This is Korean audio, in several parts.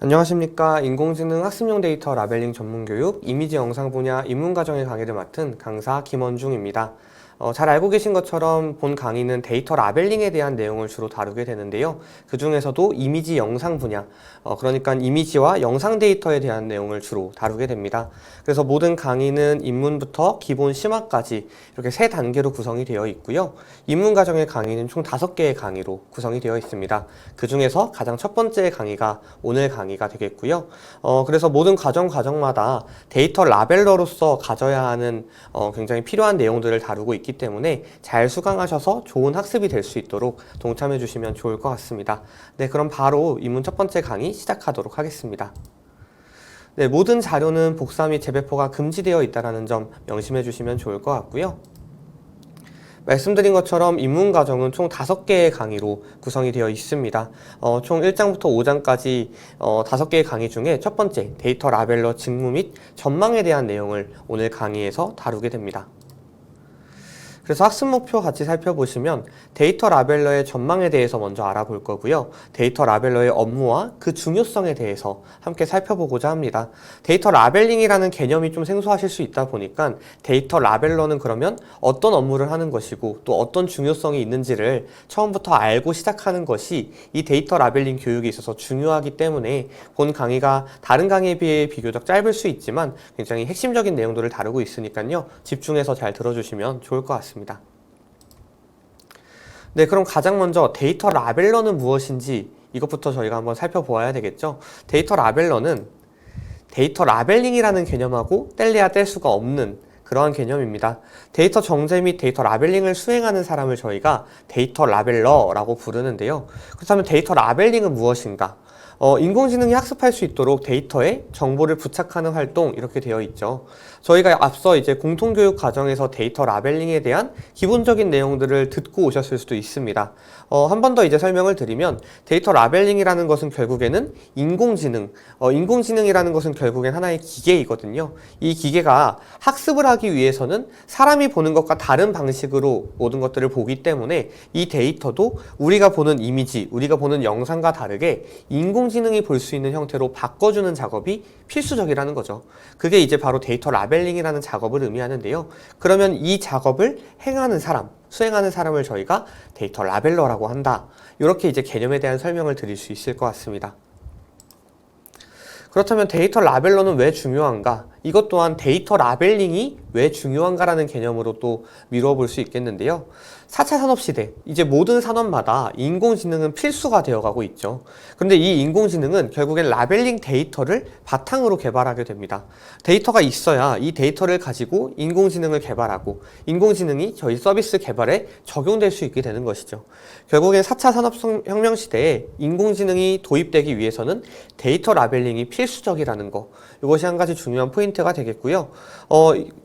안녕하십니까. 인공지능 학습용 데이터 라벨링 전문교육 이미지 영상 분야 입문과정의 강의를 맡은 강사 김원중입니다. 잘 알고 계신 것처럼 본 강의는 데이터 라벨링에 대한 내용을 주로 다루게 되는데요. 그 중에서도 이미지 영상 분야, 그러니까 이미지와 영상 데이터에 대한 내용을 주로 다루게 됩니다. 그래서 모든 강의는 입문부터 기본 심화까지 이렇게 세 단계로 구성이 되어 있고요. 입문 과정의 강의는 총 5개의 강의로 구성이 되어 있습니다. 그 중에서 가장 첫 번째 강의가 오늘 강의가 되겠고요. 그래서 모든 과정마다 데이터 라벨러로서 가져야 하는 굉장히 필요한 내용들을 다루고 있기 때문에 잘 수강하셔서 좋은 학습이 될 수 있도록 동참해 주시면 좋을 것 같습니다. 네, 그럼 바로 입문 첫 번째 강의 시작하도록 하겠습니다. 네, 모든 자료는 복사 및 재배포가 금지되어 있다는 점 명심해 주시면 좋을 것 같고요. 말씀드린 것처럼 입문 과정은 총 5개의 강의로 구성이 되어 있습니다. 총 1장부터 5장까지 5개의 강의 중에 첫 번째 데이터 라벨러 직무 및 전망에 대한 내용을 오늘 강의에서 다루게 됩니다. 그래서 학습 목표 같이 살펴보시면 데이터 라벨러의 전망에 대해서 먼저 알아볼 거고요. 데이터 라벨러의 업무와 그 중요성에 대해서 함께 살펴보고자 합니다. 데이터 라벨링이라는 개념이 좀 생소하실 수 있다 보니까 데이터 라벨러는 그러면 어떤 업무를 하는 것이고 또 어떤 중요성이 있는지를 처음부터 알고 시작하는 것이 이 데이터 라벨링 교육에 있어서 중요하기 때문에 본 강의가 다른 강의에 비해 비교적 짧을 수 있지만 굉장히 핵심적인 내용들을 다루고 있으니까요. 집중해서 잘 들어주시면 좋을 것 같습니다. 네, 그럼 가장 먼저 데이터 라벨러는 무엇인지 이것부터 저희가 한번 살펴보아야 되겠죠. 데이터 라벨러는 데이터 라벨링이라는 개념하고 뗄래야 뗄 수가 없는 그러한 개념입니다. 데이터 정제 및 데이터 라벨링을 수행하는 사람을 저희가 데이터 라벨러라고 부르는데요. 그렇다면 데이터 라벨링은 무엇인가? 인공지능이 학습할 수 있도록 데이터에 정보를 부착하는 활동 이렇게 되어 있죠. 저희가 앞서 이제 공통교육 과정에서 데이터 라벨링에 대한 기본적인 내용들을 듣고 오셨을 수도 있습니다. 한 번 더 이제 설명을 드리면 데이터 라벨링이라는 것은 결국에는 인공지능이라는 것은 결국엔 하나의 기계이거든요. 이 기계가 학습을 하기 위해서는 사람이 보는 것과 다른 방식으로 모든 것들을 보기 때문에 이 데이터도 우리가 보는 이미지, 우리가 보는 영상과 다르게 인공지능이 볼 수 있는 형태로 바꿔주는 작업이 필수적이라는 거죠. 그게 이제 바로 데이터 라벨링이라는 작업을 의미하는데요. 그러면 이 작업을 수행하는 사람을 저희가 데이터 라벨러라고 한다. 이렇게 이제 개념에 대한 설명을 드릴 수 있을 것 같습니다. 그렇다면 데이터 라벨러는 왜 중요한가? 이것 또한 데이터 라벨링이 왜 중요한가라는 개념으로 또 미루어 볼 수 있겠는데요. 4차 산업시대, 이제 모든 산업마다 인공지능은 필수가 되어가고 있죠. 그런데 이 인공지능은 결국엔 라벨링 데이터를 바탕으로 개발하게 됩니다. 데이터가 있어야 이 데이터를 가지고 인공지능을 개발하고 인공지능이 저희 서비스 개발에 적용될 수 있게 되는 것이죠. 결국엔 4차 산업혁명 시대에 인공지능이 도입되기 위해서는 데이터 라벨링이 필수적이라는 거, 이것이 한 가지 중요한 포인트가 되겠고요.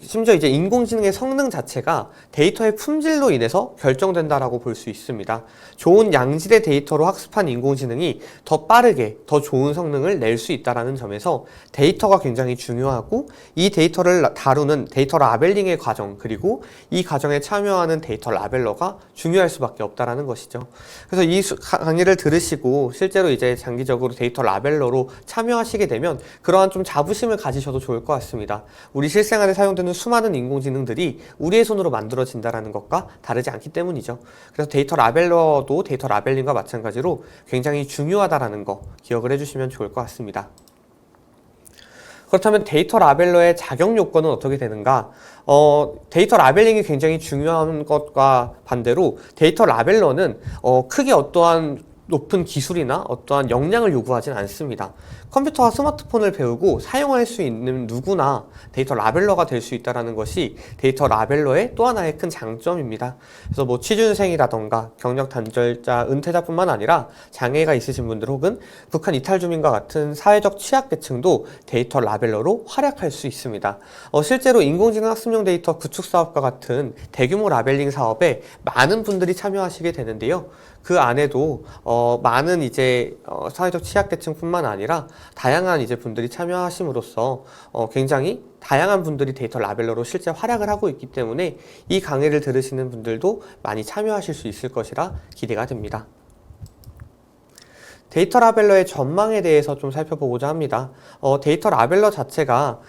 심지어 이제 인공지능의 성능 자체가 데이터의 품질로 인해서 결정된다라고 볼 수 있습니다. 좋은 양질의 데이터로 학습한 인공지능이 더 빠르게 더 좋은 성능을 낼 수 있다는 점에서 데이터가 굉장히 중요하고 이 데이터를 다루는 데이터 라벨링의 과정 그리고 이 과정에 참여하는 데이터 라벨러가 중요할 수밖에 없다는 것이죠. 그래서 이 강의를 들으시고 실제로 이제 장기적으로 데이터 라벨러로 참여하시게 되면 그러한 좀 자부심을 가지셔도 좋을 것 같습니다. 우리 실생활에 사용되는 수많은 인공지능들이 우리의 손으로 만들어진다는 것과 다르지 않기 때문이죠. 그래서 데이터 라벨러도 데이터 라벨링과 마찬가지로 굉장히 중요하다는 거 기억을 해주시면 좋을 것 같습니다. 그렇다면 데이터 라벨러의 자격 요건은 어떻게 되는가? 데이터 라벨링이 굉장히 중요한 것과 반대로 데이터 라벨러는 크게 어떠한 높은 기술이나 어떠한 역량을 요구하진 않습니다. 컴퓨터와 스마트폰을 배우고 사용할 수 있는 누구나 데이터 라벨러가 될 수 있다는 것이 데이터 라벨러의 또 하나의 큰 장점입니다. 그래서 뭐 취준생이라던가 경력 단절자, 은퇴자뿐만 아니라 장애가 있으신 분들 혹은 북한 이탈 주민과 같은 사회적 취약계층도 데이터 라벨러로 활약할 수 있습니다. 실제로 인공지능 학습용 데이터 구축 사업과 같은 대규모 라벨링 사업에 많은 분들이 참여하시게 되는데요. 그 안에도 많은 이제 사회적 취약계층뿐만 아니라 다양한 이제 분들이 참여하심으로써 굉장히 다양한 분들이 데이터 라벨러로 실제 활약을 하고 있기 때문에 이 강의를 들으시는 분들도 많이 참여하실 수 있을 것이라 기대가 됩니다. 데이터 라벨러의 전망에 대해서 좀 살펴보고자 합니다. 데이터 라벨러 자체가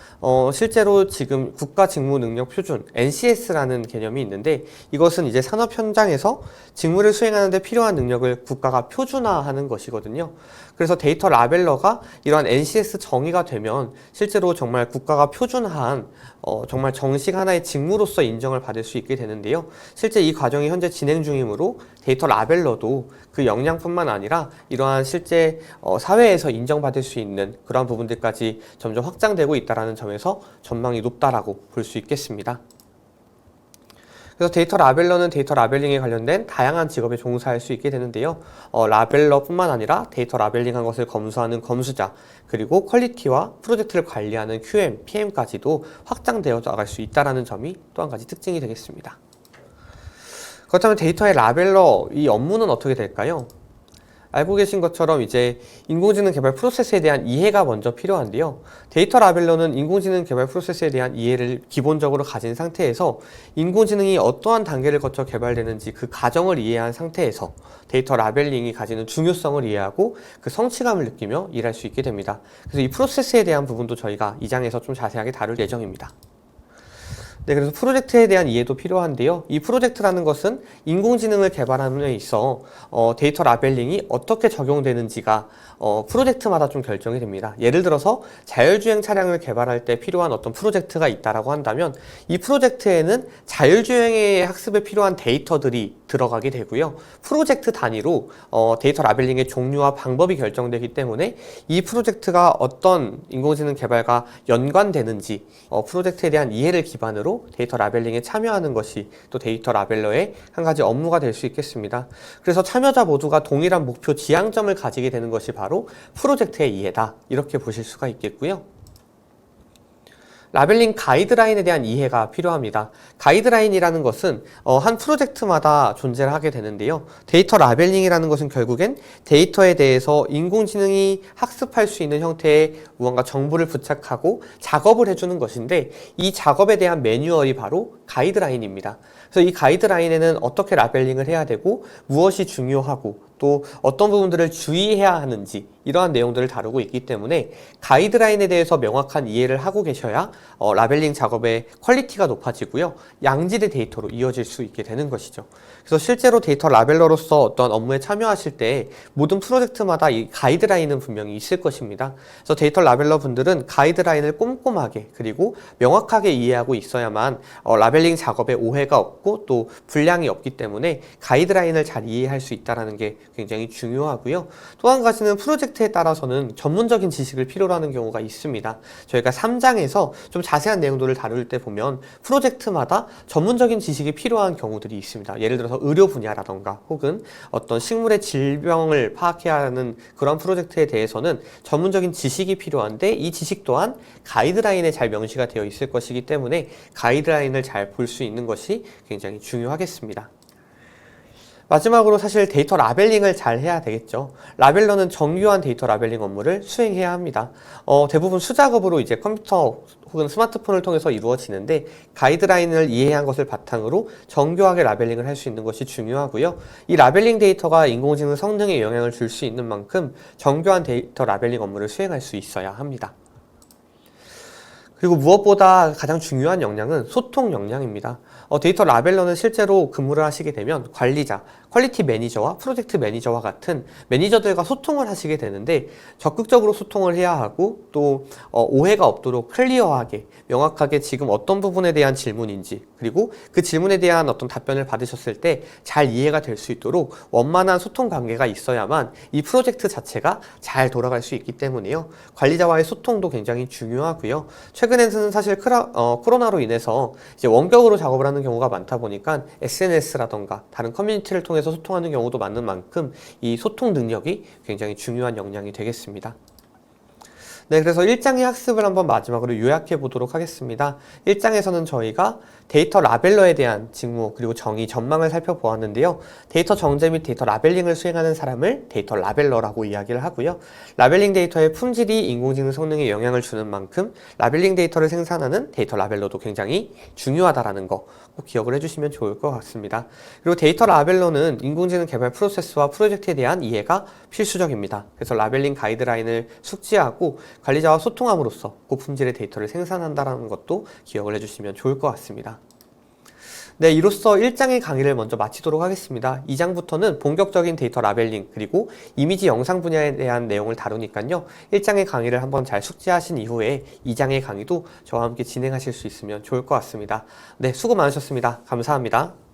실제로 지금 국가직무능력표준 NCS라는 개념이 있는데, 이것은 이제 산업 현장에서 직무를 수행하는 데 필요한 능력을 국가가 표준화하는 것이거든요. 그래서 데이터 라벨러가 이러한 NCS 정의가 되면 실제로 정말 국가가 표준화한 정말 정식 하나의 직무로서 인정을 받을 수 있게 되는데요. 실제 이 과정이 현재 진행 중이므로 데이터 라벨러도 그 역량뿐만 아니라 이러한 실제 사회에서 인정받을 수 있는 그러한 부분들까지 점점 확장되고 있다는 점에서 전망이 높다라고 볼 수 있겠습니다. 그래서 데이터 라벨러는 데이터 라벨링에 관련된 다양한 직업에 종사할 수 있게 되는데요. 라벨러뿐만 아니라 데이터 라벨링한 것을 검수하는 검수자, 그리고 퀄리티와 프로젝트를 관리하는 QM, PM까지도 확장되어 나갈 수 있다는 점이 또 한 가지 특징이 되겠습니다. 그렇다면 데이터의 라벨러, 이 업무는 어떻게 될까요? 알고 계신 것처럼 이제 인공지능 개발 프로세스에 대한 이해가 먼저 필요한데요. 데이터 라벨러는 인공지능 개발 프로세스에 대한 이해를 기본적으로 가진 상태에서 인공지능이 어떠한 단계를 거쳐 개발되는지 그 과정을 이해한 상태에서 데이터 라벨링이 가지는 중요성을 이해하고 그 성취감을 느끼며 일할 수 있게 됩니다. 그래서 이 프로세스에 대한 부분도 저희가 이 장에서 좀 자세하게 다룰 예정입니다. 네, 그래서 프로젝트에 대한 이해도 필요한데요. 이 프로젝트라는 것은 인공지능을 개발하는 데 있어 데이터 라벨링이 어떻게 적용되는지가 프로젝트마다 좀 결정이 됩니다. 예를 들어서 자율주행 차량을 개발할 때 필요한 어떤 프로젝트가 있다라고 한다면 이 프로젝트에는 자율주행의 학습에 필요한 데이터들이 들어가게 되고요. 프로젝트 단위로 데이터 라벨링의 종류와 방법이 결정되기 때문에 이 프로젝트가 어떤 인공지능 개발과 연관되는지 프로젝트에 대한 이해를 기반으로 데이터 라벨링에 참여하는 것이 또 데이터 라벨러의 한 가지 업무가 될 수 있겠습니다. 그래서 참여자 모두가 동일한 목표 지향점을 가지게 되는 것이 바로 프로젝트의 이해다, 이렇게 보실 수가 있겠고요. 라벨링 가이드라인에 대한 이해가 필요합니다. 가이드라인이라는 것은 한 프로젝트마다 존재를 하게 되는데요. 데이터 라벨링이라는 것은 결국엔 데이터에 대해서 인공지능이 학습할 수 있는 형태의 무언가 정보를 부착하고 작업을 해주는 것인데, 이 작업에 대한 매뉴얼이 바로 가이드라인입니다. 그래서 이 가이드라인에는 어떻게 라벨링을 해야 되고 무엇이 중요하고 또 어떤 부분들을 주의해야 하는지, 이러한 내용들을 다루고 있기 때문에 가이드라인에 대해서 명확한 이해를 하고 계셔야 라벨링 작업의 퀄리티가 높아지고요, 양질의 데이터로 이어질 수 있게 되는 것이죠. 그래서 실제로 데이터 라벨러로서 어떤 업무에 참여하실 때 모든 프로젝트마다 이 가이드라인은 분명히 있을 것입니다. 그래서 데이터 라벨러 분들은 가이드라인을 꼼꼼하게 그리고 명확하게 이해하고 있어야만 라벨링 작업에 오해가 없고 또 불량이 없기 때문에 가이드라인을 잘 이해할 수 있다는 게 굉장히 중요하고요. 또 한 가지는 프로젝트에 따라서는 전문적인 지식을 필요로 하는 경우가 있습니다. 저희가 3장에서 좀 자세한 내용들을 다룰 때 보면 프로젝트마다 전문적인 지식이 필요한 경우들이 있습니다. 예를 들어서 의료 분야라던가 혹은 어떤 식물의 질병을 파악해야 하는 그런 프로젝트에 대해서는 전문적인 지식이 필요한데, 이 지식 또한 가이드라인에 잘 명시가 되어 있을 것이기 때문에 가이드라인을 잘 볼 수 있는 것이 굉장히 중요하겠습니다. 마지막으로 사실 데이터 라벨링을 잘 해야 되겠죠. 라벨러는 정교한 데이터 라벨링 업무를 수행해야 합니다. 대부분 수작업으로 이제 컴퓨터 혹은 스마트폰을 통해서 이루어지는데, 가이드라인을 이해한 것을 바탕으로 정교하게 라벨링을 할 수 있는 것이 중요하고요. 이 라벨링 데이터가 인공지능 성능에 영향을 줄 수 있는 만큼 정교한 데이터 라벨링 업무를 수행할 수 있어야 합니다. 그리고 무엇보다 가장 중요한 역량은 소통 역량입니다. 데이터 라벨러는 실제로 근무를 하시게 되면 관리자, 퀄리티 매니저와 프로젝트 매니저와 같은 매니저들과 소통을 하시게 되는데, 적극적으로 소통을 해야 하고 또 오해가 없도록 클리어하게 명확하게 지금 어떤 부분에 대한 질문인지, 그리고 그 질문에 대한 어떤 답변을 받으셨을 때 잘 이해가 될 수 있도록 원만한 소통 관계가 있어야만 이 프로젝트 자체가 잘 돌아갈 수 있기 때문에요. 관리자와의 소통도 굉장히 중요하고요. 최근에는 사실 코로나로 인해서 이제 원격으로 작업을 하는 경우가 많다 보니까 SNS라던가 다른 커뮤니티를 통해서 소통하는 경우도 많은 만큼 이 소통 능력이 굉장히 중요한 역량이 되겠습니다. 네, 그래서 1장의 학습을 한번 마지막으로 요약해 보도록 하겠습니다. 1장에서는 저희가 데이터 라벨러에 대한 직무 그리고 정의, 전망을 살펴보았는데요. 데이터 정제 및 데이터 라벨링을 수행하는 사람을 데이터 라벨러라고 이야기를 하고요. 라벨링 데이터의 품질이 인공지능 성능에 영향을 주는 만큼 라벨링 데이터를 생산하는 데이터 라벨러도 굉장히 중요하다라는 거 꼭 기억을 해주시면 좋을 것 같습니다. 그리고 데이터 라벨러는 인공지능 개발 프로세스와 프로젝트에 대한 이해가 필수적입니다. 그래서 라벨링 가이드라인을 숙지하고 관리자와 소통함으로써 고품질의 데이터를 생산한다는 것도 기억을 해주시면 좋을 것 같습니다. 네, 이로써 1장의 강의를 먼저 마치도록 하겠습니다. 2장부터는 본격적인 데이터 라벨링 그리고 이미지 영상 분야에 대한 내용을 다루니까요. 1장의 강의를 한번 잘 숙지하신 이후에 2장의 강의도 저와 함께 진행하실 수 있으면 좋을 것 같습니다. 네, 수고 많으셨습니다. 감사합니다.